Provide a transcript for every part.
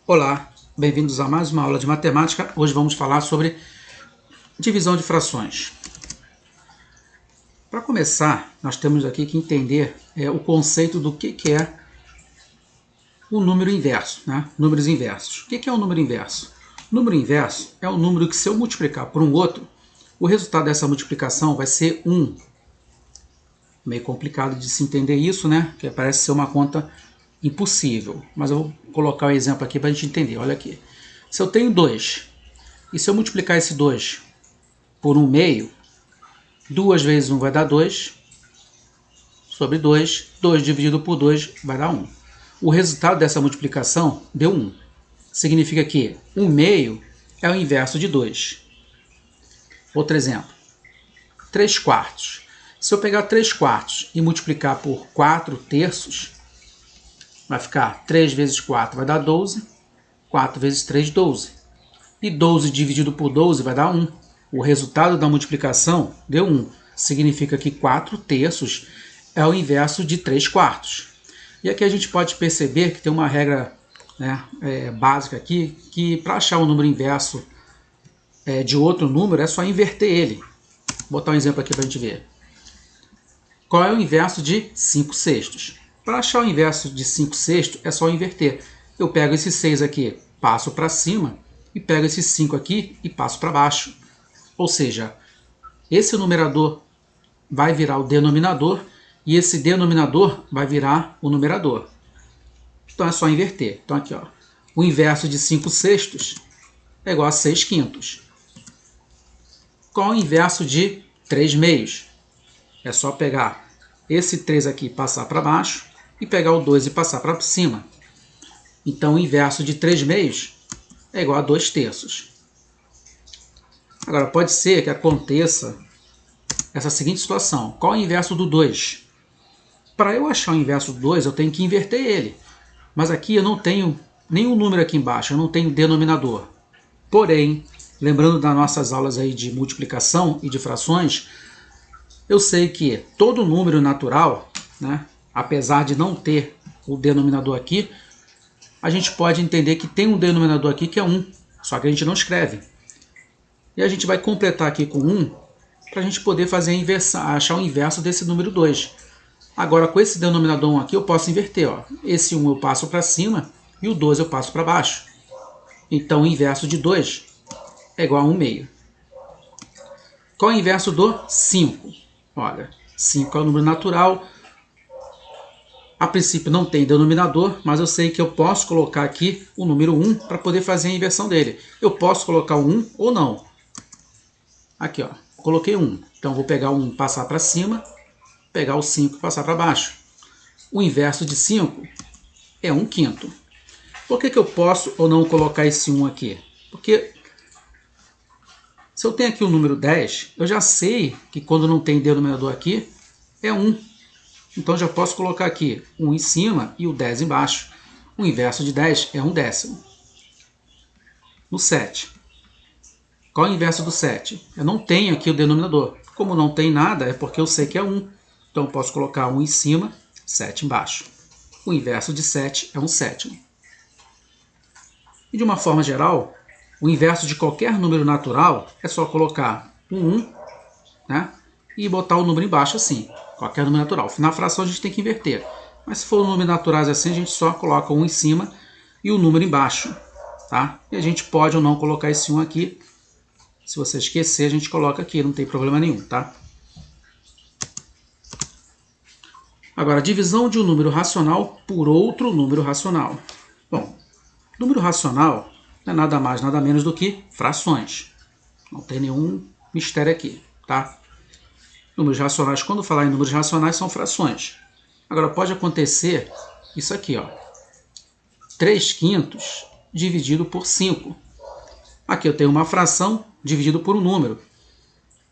Olá, bem-vindos a mais uma aula de matemática. Hoje vamos falar sobre divisão de frações. Para começar, nós temos aqui que entender o conceito do que é o número inverso, né? Números inversos. O que é um número inverso? O número inverso é um número que, se eu multiplicar por um outro, o resultado dessa multiplicação vai ser 1. Meio complicado de se entender isso, né? Que parece ser uma conta impossível. Mas eu vou colocar um exemplo aqui para a gente entender. Olha aqui. Se eu tenho 2, e se eu multiplicar esse 2 por 1 meio, 2 vezes 1 vai dar 2, sobre 2, 2 dividido por 2 vai dar 1. O resultado dessa multiplicação deu 1. Significa que 1 meio é o inverso de 2. Outro exemplo, 3 quartos. Se eu pegar 3 quartos e multiplicar por 4 terços, vai ficar 3 vezes 4 vai dar 12, 4 vezes 3, 12. E 12 dividido por 12 vai dar 1. O resultado da multiplicação deu 1. Significa que 4 terços é o inverso de 3 quartos. E aqui a gente pode perceber que tem uma regra básica aqui, que para achar o número inverso de outro número é só inverter ele. Vou botar um exemplo aqui para a gente ver. Qual é o inverso de 5 sextos? Para achar o inverso de 5 sextos é só inverter. Eu pego esse 6 aqui, passo para cima, e pego esse 5 aqui e passo para baixo. Ou seja, esse numerador vai virar o denominador e esse denominador vai virar o numerador. Então é só inverter. Então aqui, ó, o inverso de 5 sextos é igual a 6 quintos. Qual o inverso de 3 meios? É só pegar esse 3 aqui e passar para baixo e pegar o 2 e passar para cima. Então o inverso de 3 meios é igual a 2 terços. Agora pode ser que aconteça essa seguinte situação. Qual é o inverso do 2? Para eu achar o inverso do 2, eu tenho que inverter ele. Mas aqui eu não tenho nenhum número aqui embaixo, eu não tenho denominador. Porém, lembrando das nossas aulas aí de multiplicação e de frações, eu sei que todo número natural, né, apesar de não ter o denominador aqui, a gente pode entender que tem um denominador aqui que é 1, só que a gente não escreve. E a gente vai completar aqui com 1 para a gente poder fazer achar o inverso desse número 2. Agora, com esse denominador 1 aqui, eu posso inverter. Ó. Esse 1 eu passo para cima e o 2 eu passo para baixo. Então, o inverso de 2 é igual a 1 meio. Qual é o inverso do 5? Olha, 5 é o número natural. A princípio não tem denominador, mas eu sei que eu posso colocar aqui o número 1 para poder fazer a inversão dele. Eu posso colocar o 1 ou não. Aqui, ó, coloquei 1. Então, vou pegar o 1 e passar para cima, pegar o 5 e passar para baixo. O inverso de 5 é 1 quinto. Por que eu posso ou não colocar esse 1 aqui? Porque se eu tenho aqui o número 10, eu já sei que quando não tem denominador aqui, é 1. Então, já posso colocar aqui 1 em cima e o 10 embaixo. O inverso de 10 é 1 décimo. No 7. Qual é o inverso do 7? Eu não tenho aqui o denominador. Como não tem nada, é porque eu sei que é 1. Então, eu posso colocar 1 em cima, 7 embaixo. O inverso de 7 é 1 sétimo. E de uma forma geral, o inverso de qualquer número natural é só colocar um 1, né, e botar o número embaixo assim. Qualquer número natural. Na fração a gente tem que inverter. Mas se for números naturais assim, a gente só coloca 1 em cima e o número embaixo. Tá? E a gente pode ou não colocar esse 1 aqui. Se você esquecer, a gente coloca aqui, não tem problema nenhum, tá? Agora, divisão de um número racional por outro número racional. Bom, número racional não é nada mais, nada menos do que frações. Não tem nenhum mistério aqui, tá? Números racionais, quando falar em números racionais, são frações. Agora, pode acontecer isso aqui, ó. 3 quintos dividido por 5. Aqui eu tenho uma fração dividido por um número.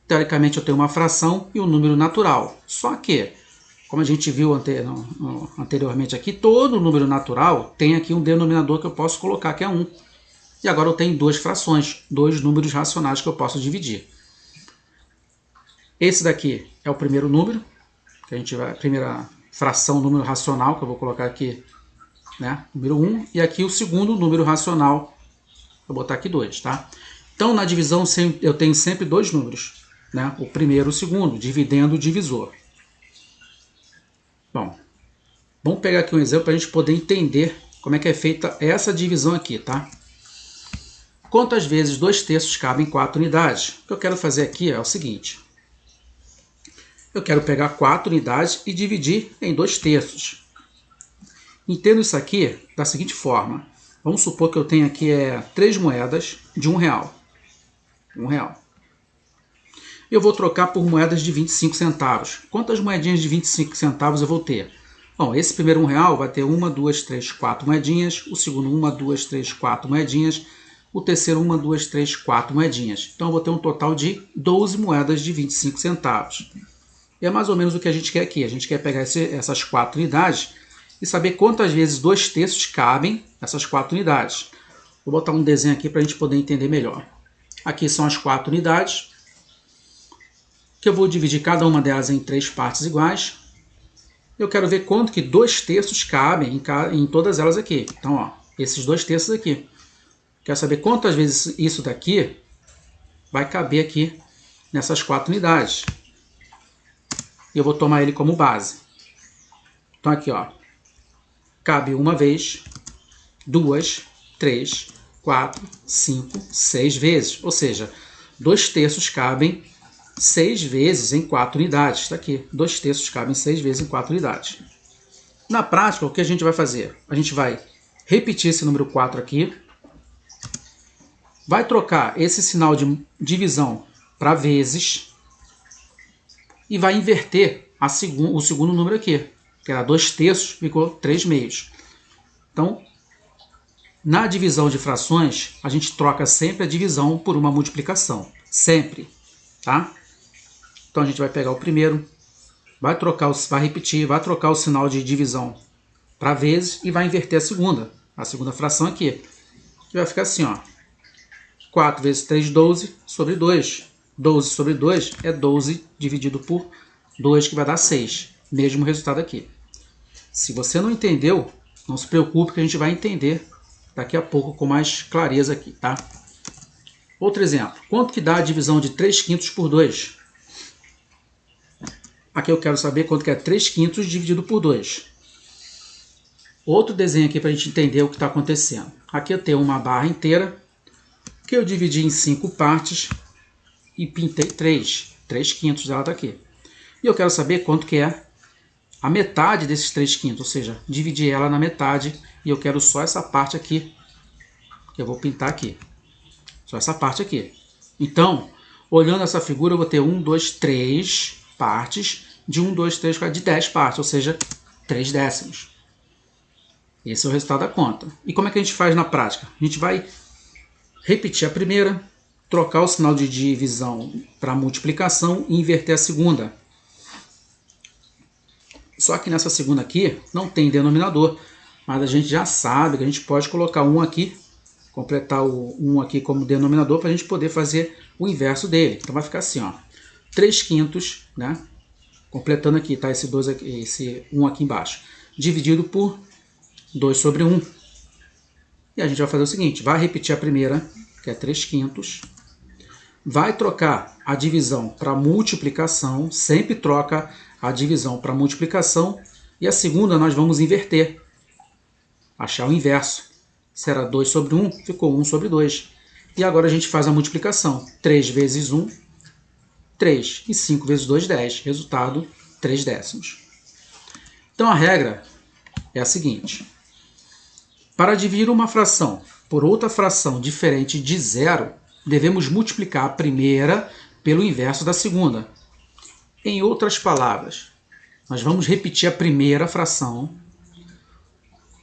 Teoricamente, eu tenho uma fração e um número natural. Só que, como a gente viu anteriormente aqui, todo número natural tem aqui um denominador que eu posso colocar, que é 1. E agora eu tenho duas frações, dois números racionais que eu posso dividir. Esse daqui é o primeiro número, que a primeira fração, número racional, que eu vou colocar aqui né? Número 1, e aqui o segundo número racional, vou botar aqui 2, tá? Então, na divisão eu tenho sempre dois números, né? O primeiro e o segundo, dividendo o divisor. Bom, vamos pegar aqui um exemplo para a gente poder entender como é que é feita essa divisão aqui, tá? Quantas vezes 2/3 cabem em 4 unidades? O que eu quero fazer aqui é o seguinte. Eu quero pegar 4 unidades e dividir em 2/3. Entendo isso aqui da seguinte forma. Vamos supor que eu tenho aqui 3 moedas de R$1. R$1. Eu vou trocar por moedas de 25 centavos. Quantas moedinhas de 25 centavos eu vou ter? Bom, esse primeiro R$1 vai ter 1, 2, 3, 4 moedinhas. O segundo 1, 2, 3, 4 moedinhas. O terceiro 1, 2, 3, 4 moedinhas. Então eu vou ter um total de 12 moedas de 25 centavos. E é mais ou menos o que a gente quer aqui. A gente quer pegar essas 4 unidades e saber quantas vezes 2/3 cabem nessas 4 unidades. Vou botar um desenho aqui para a gente poder entender melhor. Aqui são as 4 unidades, que eu vou dividir cada uma delas em 3 partes iguais. Eu quero ver quanto que 2/3 cabem em todas elas aqui. Então, ó, esses 2/3 aqui. Quero saber quantas vezes isso daqui vai caber aqui nessas 4 unidades. E eu vou tomar ele como base. Então aqui, ó, cabe uma vez, 2, 3, 4, 5, 6 vezes. Ou seja, 2/3 cabem 6 vezes em 4 unidades. Está aqui, 2/3 cabem 6 vezes em 4 unidades. Na prática, o que a gente vai fazer? A gente vai repetir esse número 4 aqui. Vai trocar esse sinal de divisão para vezes. E vai inverter o segundo número aqui. Que era 2/3, ficou 3/2. Então, na divisão de frações, a gente troca sempre a divisão por uma multiplicação. Sempre. Tá? Então a gente vai pegar o primeiro, vai repetir, vai trocar o sinal de divisão para vezes e vai inverter a segunda fração aqui. E vai ficar assim, ó. 4 vezes 3, 12 sobre 2. 12 sobre 2 é 12 dividido por 2, que vai dar 6. Mesmo resultado aqui. Se você não entendeu, não se preocupe que a gente vai entender daqui a pouco com mais clareza aqui, tá? Outro exemplo. Quanto que dá a divisão de 3/5 por 2? Aqui eu quero saber quanto que é 3/5 dividido por 2. Outro desenho aqui para a gente entender o que está acontecendo. Aqui eu tenho uma barra inteira que eu dividi em 5 partes e pintei 3/5 dela está aqui. E eu quero saber quanto que é a metade desses 3/5, ou seja, dividir ela na metade e eu quero só essa parte aqui, que eu vou pintar aqui. Só essa parte aqui. Então, olhando essa figura, eu vou ter 1, 2, 3 partes de 1, 2, 3, 4, de 10 partes, ou seja, 3 décimos. Esse é o resultado da conta. E como é que a gente faz na prática? A gente vai repetir a primeira, trocar o sinal de divisão para multiplicação e inverter a segunda. Só que nessa segunda aqui não tem denominador, mas a gente já sabe que a gente pode colocar 1 aqui, completar o 1 aqui como denominador para a gente poder fazer o inverso dele. Então vai ficar assim, ó, 3/5, né? Completando aqui, tá? Esse 1 aqui embaixo, dividido por 2 sobre 1. E a gente vai fazer o seguinte, vai repetir a primeira, que é 3/5, vai trocar a divisão para multiplicação, sempre troca a divisão para multiplicação, e a segunda nós vamos inverter, achar o inverso. Se era 2 sobre 1, ficou 1 sobre 2. E agora a gente faz a multiplicação. 3 vezes 1, 3. E 5 vezes 2, 10. Resultado, 3 décimos. Então a regra é a seguinte. Para dividir uma fração por outra fração diferente de zero, devemos multiplicar a primeira pelo inverso da segunda. Em outras palavras, nós vamos repetir a primeira fração,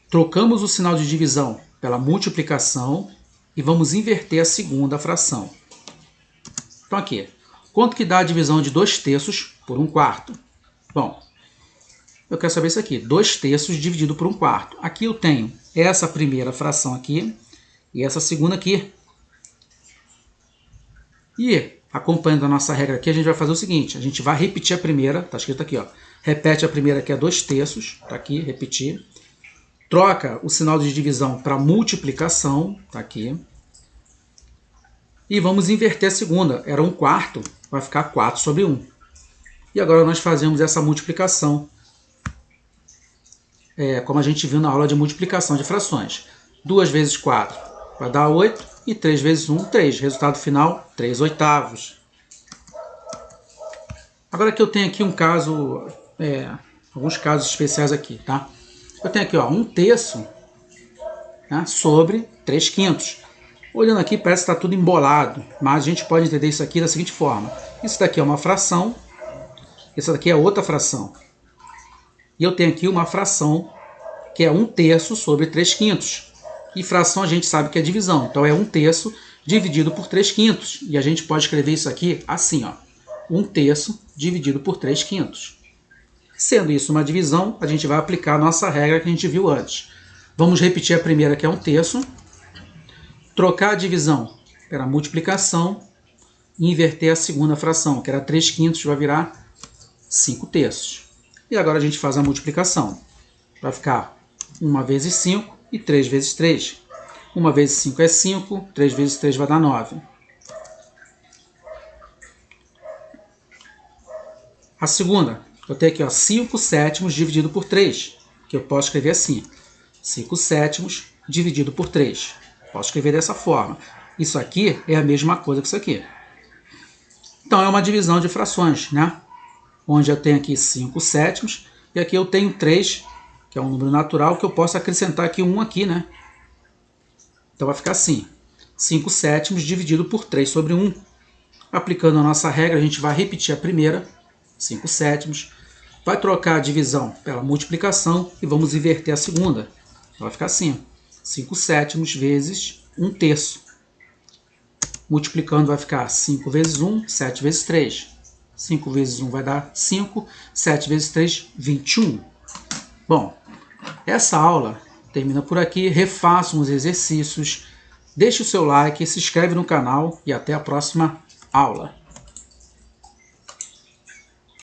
trocamos o sinal de divisão pela multiplicação e vamos inverter a segunda fração. Então aqui, quanto que dá a divisão de 2/3 por 1/4? Bom, eu quero saber isso aqui, 2/3 dividido por 1/4. Aqui eu tenho essa primeira fração aqui e essa segunda aqui. E, acompanhando a nossa regra aqui, a gente vai fazer o seguinte, a gente vai repetir a primeira, está escrito aqui, ó, repete a primeira que é 2/3, está aqui, repetir. troca o sinal de divisão para multiplicação, tá aqui. E vamos inverter a segunda, era 1/4, vai ficar 4 sobre 1. E agora nós fazemos essa multiplicação, como a gente viu na aula de multiplicação de frações. 2 vezes 4 vai dar 8, e 3 vezes 1, 3. Resultado final, 3/8. Agora que eu tenho aqui um caso, alguns casos especiais aqui, tá? Eu tenho aqui, ó, 1/3, né, sobre 3/5. Olhando aqui parece que está tudo embolado, mas a gente pode entender isso aqui da seguinte forma. Isso daqui é uma fração, isso daqui é outra fração. E eu tenho aqui uma fração que é 1/3 sobre 3/5. E fração a gente sabe que é divisão, então é 1/3 dividido por 3/5. E a gente pode escrever isso aqui assim, ó, 1/3 dividido por 3/5. Sendo isso uma divisão, a gente vai aplicar a nossa regra que a gente viu antes. Vamos repetir a primeira, que é 1/3. Trocar a divisão pela multiplicação e inverter a segunda fração, que era 3/5, vai virar 5/3. E agora a gente faz a multiplicação. Vai ficar 1 vezes 5 e 3 vezes 3. 1 vezes 5 é 5, 3 vezes 3 vai dar 9. A segunda, eu tenho aqui, ó, 5/7 dividido por 3, que eu posso escrever assim. 5/7 dividido por 3. Posso escrever dessa forma. Isso aqui é a mesma coisa que isso aqui. Então, é uma divisão de frações, né? Onde eu tenho aqui 5/7 e aqui eu tenho 3, que é um número natural, que eu posso acrescentar aqui 1 aqui, né? Então, vai ficar assim. 5/7 dividido por 3 sobre 1. Aplicando a nossa regra, a gente vai repetir a primeira, 5/7. Vai trocar a divisão pela multiplicação e vamos inverter a segunda. Então, vai ficar assim. 5/7 vezes 1/3. Multiplicando vai ficar 5 vezes 1, 7 vezes 3. 5 vezes 1 vai dar 5, 7 vezes 3, 21. Bom, essa aula termina por aqui. Refaçam os exercícios, deixe o seu like, se inscreve no canal e até a próxima aula.